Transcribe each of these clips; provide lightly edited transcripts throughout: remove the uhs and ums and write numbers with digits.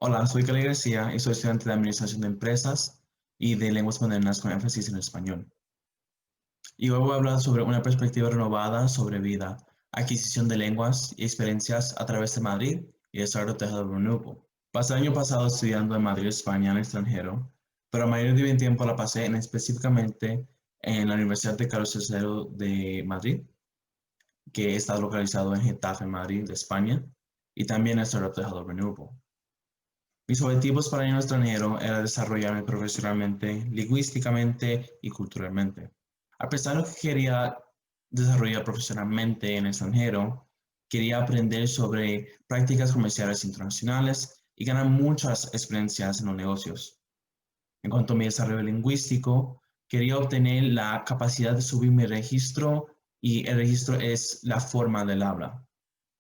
Hola, soy Cali García y soy estudiante de Administración de Empresas y de Lenguas Modernas con énfasis en español. Y hoy voy a hablar sobre una perspectiva renovada sobre vida, adquisición de lenguas y experiencias a través de Madrid y desarrollo de Hello Renewable. Pasé el año pasado estudiando en Madrid, España, en el extranjero, pero la mayoría de mi tiempo la pasé específicamente en la Universidad de Carlos III de Madrid, que está localizado en Getafe, Madrid, de España, y también el desarrollo de Hello Renewable. Mis objetivos para el año extranjero era desarrollarme profesionalmente, lingüísticamente y culturalmente. A pesar de que quería desarrollar profesionalmente en el extranjero, quería aprender sobre prácticas comerciales internacionales y ganar muchas experiencias en los negocios. En cuanto a mi desarrollo lingüístico, quería obtener la capacidad de subir mi registro y el registro es la forma del habla.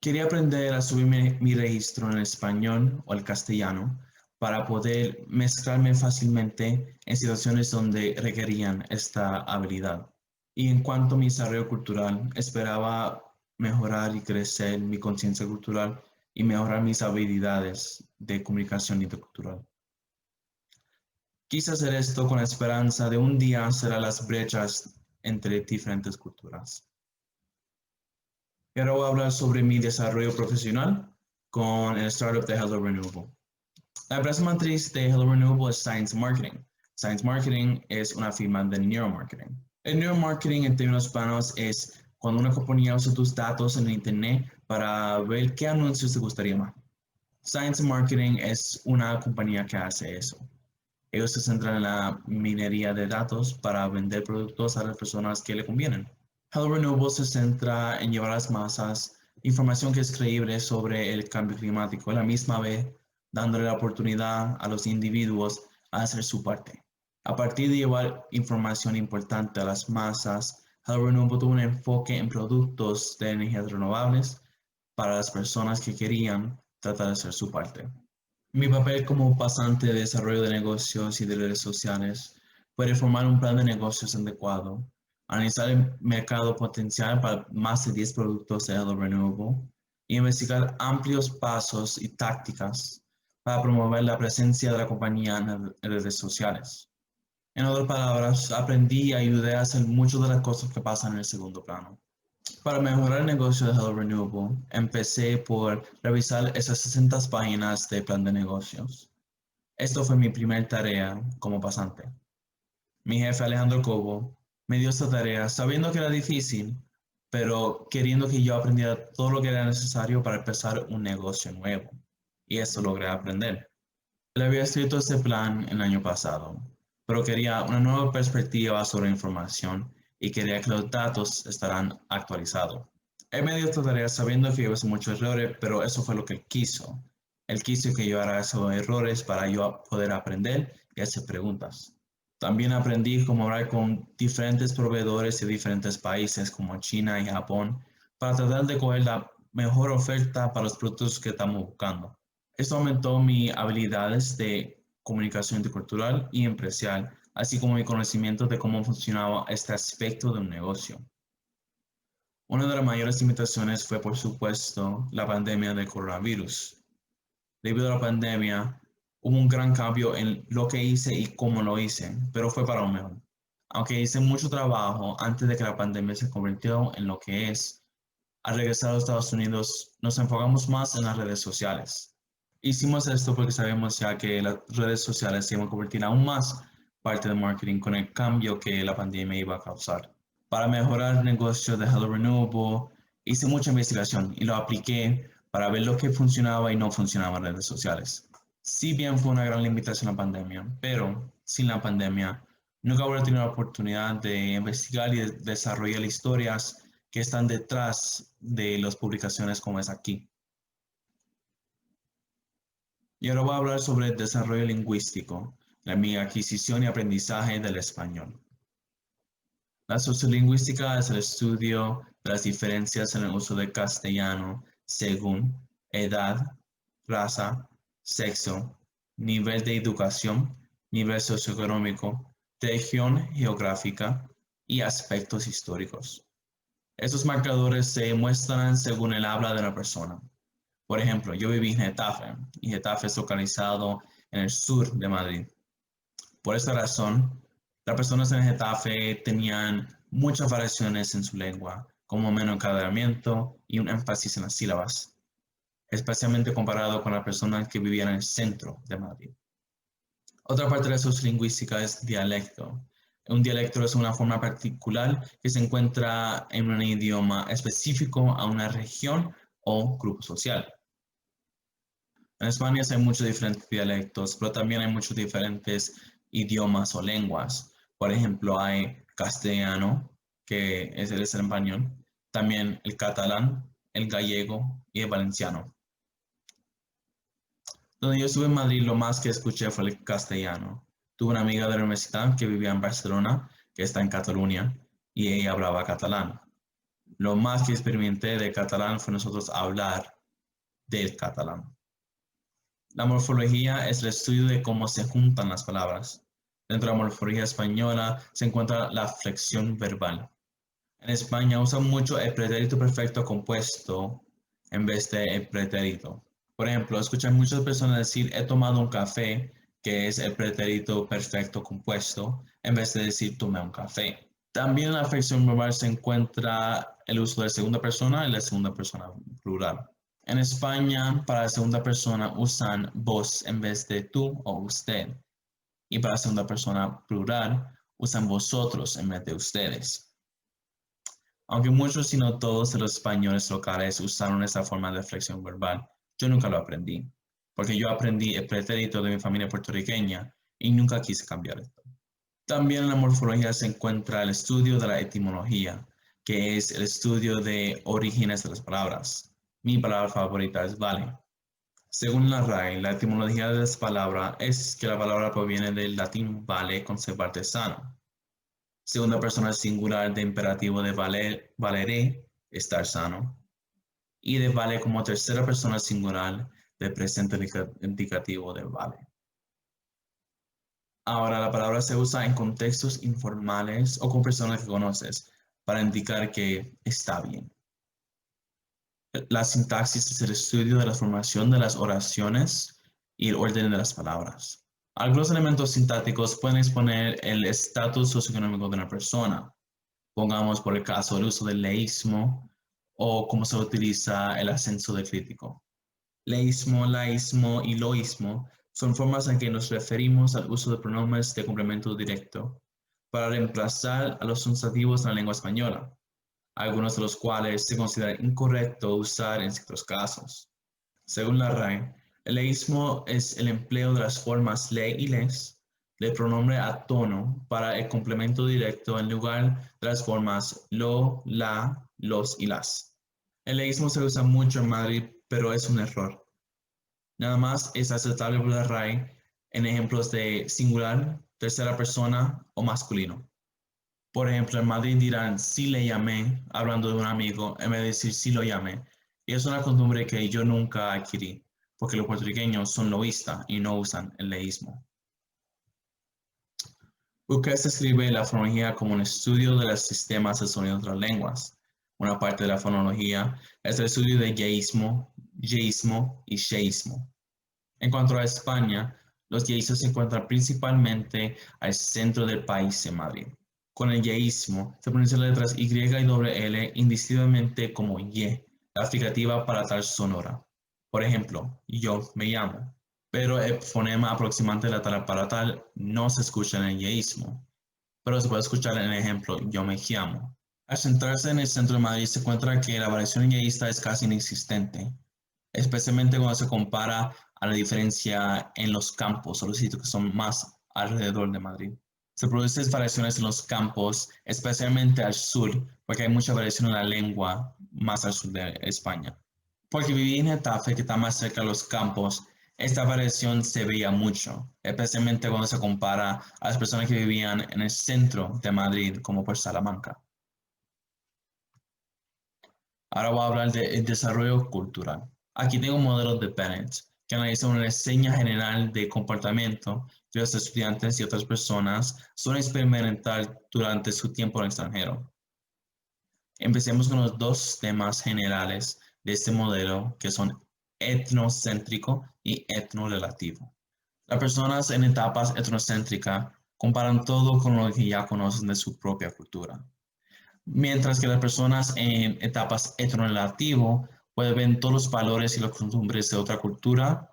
Quería aprender a subir mi registro en el español o el castellano para poder mezclarme fácilmente en situaciones donde requerían esta habilidad. Y en cuanto a mi desarrollo cultural, esperaba mejorar y crecer mi conciencia cultural y mejorar mis habilidades de comunicación intercultural. Quise hacer esto con la esperanza de un día cerrar las brechas entre diferentes culturas. Y ahora voy a hablar sobre mi desarrollo profesional con el startup de Hello Renewable. La empresa matriz de Hello Renewable es Science Marketing. Science Marketing es una firma de neuromarketing. El neuromarketing en términos planos es cuando una compañía usa tus datos en el internet para ver qué anuncios te gustaría más. Science Marketing es una compañía que hace eso. Ellos se centran en la minería de datos para vender productos a las personas que le convienen. Hello Renewable se centra en llevar a las masas información que es creíble sobre el cambio climático, a la misma vez dándole la oportunidad a los individuos a hacer su parte. A partir de llevar información importante a las masas, Hello Renewable tuvo un enfoque en productos de energías renovables para las personas que querían tratar de hacer su parte. Mi papel como pasante de desarrollo de negocios y de redes sociales fue formar un plan de negocios adecuado, analizar el mercado potencial para más de 10 productos de Hello Renewable y investigar amplios pasos y tácticas para promover la presencia de la compañía en redes sociales. En otras palabras, aprendí y ayudé a hacer muchas de las cosas que pasan en el segundo plano. Para mejorar el negocio de Hello Renewable, empecé por revisar esas 60 páginas de plan de negocios. Esto fue mi primera tarea como pasante. Mi jefe Alejandro Cobo me dio esta tarea sabiendo que era difícil, pero queriendo que yo aprendiera todo lo que era necesario para empezar un negocio nuevo. Y eso logré aprender. Le había escrito este plan el año pasado, pero quería una nueva perspectiva sobre información y quería que los datos estaran actualizados. Él me dio esta tarea sabiendo que iba a hacer muchos errores, pero eso fue lo que él quiso. Él quiso que yo haga esos errores para yo poder aprender y hacer preguntas. También aprendí cómo hablar con diferentes proveedores de diferentes países como China y Japón para tratar de coger la mejor oferta para los productos que estamos buscando. Esto aumentó mis habilidades de comunicación intercultural y empresarial, así como mi conocimiento de cómo funcionaba este aspecto de un negocio. Una de las mayores limitaciones fue, por supuesto, la pandemia del coronavirus. Debido a la pandemia, hubo un gran cambio en lo que hice y cómo lo hice, pero fue para lo mejor. Aunque hice mucho trabajo antes de que la pandemia se convirtió en lo que es, al regresar a los Estados Unidos nos enfocamos más en las redes sociales. Hicimos esto porque sabemos ya que las redes sociales se iban a convertir aún más parte del marketing con el cambio que la pandemia iba a causar. Para mejorar el negocio de Hello Renewable, hice mucha investigación y lo apliqué para ver lo que funcionaba y no funcionaba en redes sociales. Si bien fue una gran limitación la pandemia, pero sin la pandemia nunca hubiera tenido la oportunidad de investigar y de desarrollar historias que están detrás de las publicaciones como es aquí. Y ahora voy a hablar sobre el desarrollo lingüístico, mi adquisición y aprendizaje del español. La sociolingüística es el estudio de las diferencias en el uso del castellano según edad, raza, sexo, nivel de educación, nivel socioeconómico, región geográfica y aspectos históricos. Estos marcadores se muestran según el habla de la persona. Por ejemplo, yo viví en Getafe y Getafe es localizado en el sur de Madrid. Por esta razón, las personas en Getafe tenían muchas variaciones en su lengua, como menos encadenamiento y un énfasis en las sílabas, especialmente comparado con las personas que vivían en el centro de Madrid. Otra parte de la sociolingüística es dialecto. Un dialecto es una forma particular que se encuentra en un idioma específico a una región o grupo social. En España hay muchos diferentes dialectos, pero también hay muchos diferentes idiomas o lenguas. Por ejemplo, hay castellano, que es el español, también el catalán, el gallego y el valenciano. Donde yo estuve en Madrid, lo más que escuché fue el castellano. Tuve una amiga de la universidad que vivía en Barcelona, que está en Cataluña, y ella hablaba catalán. Lo más que experimenté de catalán fue nosotros hablar del catalán. La morfología es el estudio de cómo se juntan las palabras. Dentro de la morfología española se encuentra la flexión verbal. En España usan mucho el pretérito perfecto compuesto en vez de el pretérito. Por ejemplo, escuchan muchas personas decir he tomado un café, que es el pretérito perfecto compuesto, en vez de decir tomé un café. También en la flexión verbal se encuentra el uso de la segunda persona y la segunda persona plural. En España, para la segunda persona usan vos en vez de tú o usted. Y para la segunda persona plural usan vosotros en vez de ustedes. Aunque muchos, si no todos, de los españoles locales usaron esa forma de flexión verbal, yo nunca lo aprendí, porque yo aprendí el pretérito de mi familia puertorriqueña y nunca quise cambiar esto. También en la morfología se encuentra el estudio de la etimología, que es el estudio de orígenes de las palabras. Mi palabra favorita es vale. Según la RAE, la etimología de esta palabra es que la palabra proviene del latín vale, conservarte sano. Segunda persona singular de imperativo de valer, valeré, estar sano. Y de vale como tercera persona singular de presente indicativo de vale. Ahora, la palabra se usa en contextos informales o con personas que conoces para indicar que está bien. La sintaxis es el estudio de la formación de las oraciones y el orden de las palabras. Algunos elementos sintácticos pueden exponer el estatus socioeconómico de una persona. Pongamos por el caso el uso del leísmo o cómo se utiliza el ascenso de crítico. Leísmo, laísmo y loísmo son formas en que nos referimos al uso de pronombres de complemento directo para reemplazar a los sustantivos en la lengua española, algunos de los cuales se considera incorrecto usar en ciertos casos. Según la RAE, el leísmo es el empleo de las formas le y les del pronombre a tono para el complemento directo en lugar de las formas lo, la, los y las. El leísmo se usa mucho en Madrid, pero es un error. Nada más es aceptable por la RAE en ejemplos de singular, tercera persona o masculino. Por ejemplo, en Madrid dirán sí le llamé, hablando de un amigo, en vez de decir sí lo llamé. Y es una costumbre que yo nunca adquirí, porque los puertorriqueños son loístas y no usan el leísmo. Bucquet describe la fonología como un estudio de los sistemas de sonidos de las lenguas. Una parte de la fonología es el estudio de yeísmo, yeísmo y sheísmo. En cuanto a España, los yeísmos se encuentran principalmente al centro del país en Madrid. Con el yeísmo se pronuncian las letras Y y doble L indistintamente como ye, la fricativa para tal sonora. Por ejemplo, yo me llamo, pero el fonema aproximante de la tal para tal no se escucha en el yeísmo, pero se puede escuchar en el ejemplo yo me llamo. Al centrarse en el centro de Madrid se encuentra que la variación yeísta es casi inexistente, especialmente cuando se compara a la diferencia en los campos o los sitios que son más alrededor de Madrid. Se producen variaciones en los campos, especialmente al sur, porque hay mucha variación en la lengua más al sur de España. Porque viví en Getafe, que está más cerca de los campos, esta variación se veía mucho, especialmente cuando se compara a las personas que vivían en el centro de Madrid, como por Salamanca. Ahora voy a hablar del desarrollo cultural. Aquí tengo un modelo de Bennett que analiza una reseña general de comportamiento que los estudiantes y otras personas suelen experimentar durante su tiempo en el extranjero. Empecemos con los dos temas generales de este modelo, que son etnocéntrico y etnorelativo. Las personas en etapas etnocéntricas comparan todo con lo que ya conocen de su propia cultura, mientras que las personas en etapas etnorelativo pueden ver todos los valores y las costumbres de otra cultura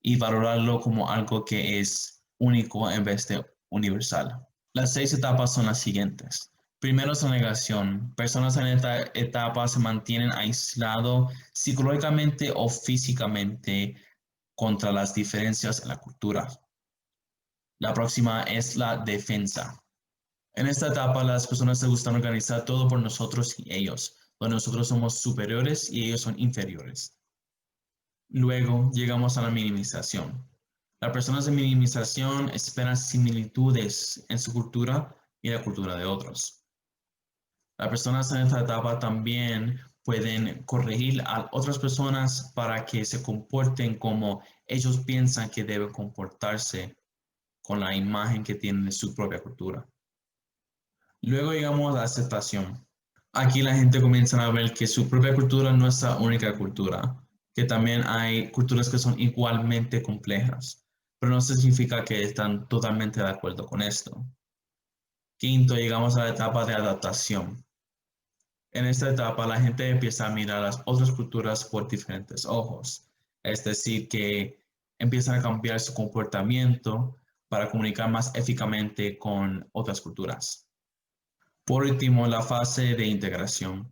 y valorarlo como algo que es único en vez de universal. Las 6 etapas son las siguientes. Primero es la negación. Personas en esta etapa se mantienen aislados psicológicamente o físicamente contra las diferencias en la cultura. La próxima es la defensa. En esta etapa las personas se gustan organizar todo por nosotros y ellos, donde nosotros somos superiores y ellos son inferiores. Luego llegamos a la minimización. Las personas de minimización esperan similitudes en su cultura y la cultura de otros. Las personas en esta etapa también pueden corregir a otras personas para que se comporten como ellos piensan que deben comportarse con la imagen que tienen de su propia cultura. Luego llegamos a la aceptación. Aquí la gente comienza a ver que su propia cultura no es la única cultura, que también hay culturas que son igualmente complejas, pero no significa que están totalmente de acuerdo con esto. Quinto, llegamos a la etapa de adaptación. En esta etapa la gente empieza a mirar las otras culturas por diferentes ojos, es decir, que empiezan a cambiar su comportamiento para comunicar más eficazmente con otras culturas. Por último, la fase de integración.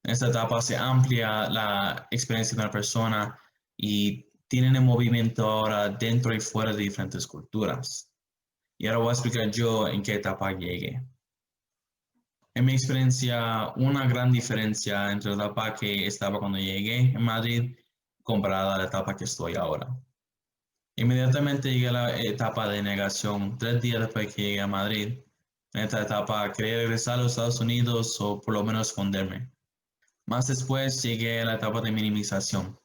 En esta etapa se amplia la experiencia de una persona y tienen el movimiento ahora dentro y fuera de diferentes culturas. Y ahora voy a explicar yo en qué etapa llegué. En mi experiencia, una gran diferencia entre la etapa que estaba cuando llegué en Madrid comparada a la etapa que estoy ahora. Inmediatamente llegué a la etapa de negación, 3 días después que llegué a Madrid. En esta etapa quería regresar a los Estados Unidos o por lo menos esconderme. Más después llegué a la etapa de minimización.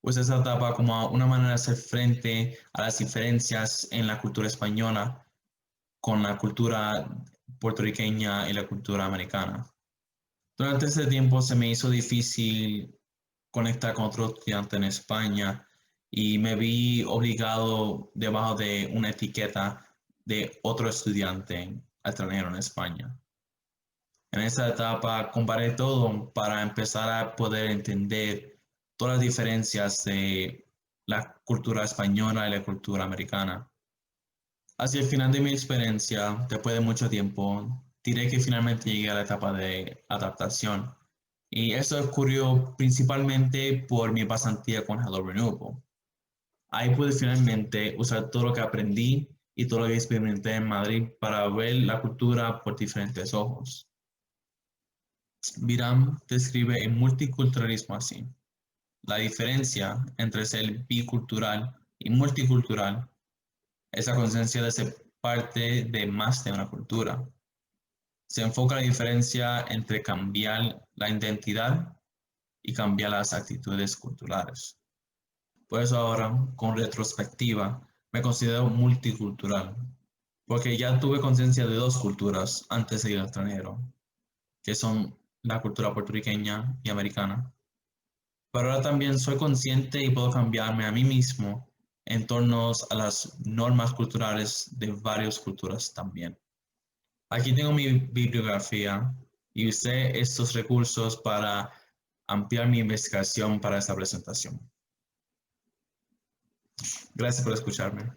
Usé esa etapa como una manera de hacer frente a las diferencias en la cultura española con la cultura puertorriqueña y la cultura americana. Durante ese tiempo se me hizo difícil conectar con otros estudiantes en España y me vi obligado debajo de una etiqueta de otro estudiante extranjero en España. En esa etapa comparé todo para empezar a poder entender todas las diferencias de la cultura española y la cultura americana. Hacia el final de mi experiencia, después de mucho tiempo, diré que finalmente llegué a la etapa de adaptación. Y eso ocurrió principalmente por mi pasantía con Hello Renewable. Ahí pude finalmente usar todo lo que aprendí y todo lo que experimenté en Madrid para ver la cultura por diferentes ojos. Biram describe el multiculturalismo así: la diferencia entre ser bicultural y multicultural es la conciencia de ser parte de más de una cultura. Se enfoca la diferencia entre cambiar la identidad y cambiar las actitudes culturales. Por eso ahora, con retrospectiva, me considero multicultural, porque ya tuve conciencia de 2 culturas antes de ir al extranjero, que son la cultura puertorriqueña y americana. Pero ahora también soy consciente y puedo cambiarme a mí mismo en torno a las normas culturales de varias culturas también. Aquí tengo mi bibliografía y usé estos recursos para ampliar mi investigación para esta presentación. Gracias por escucharme.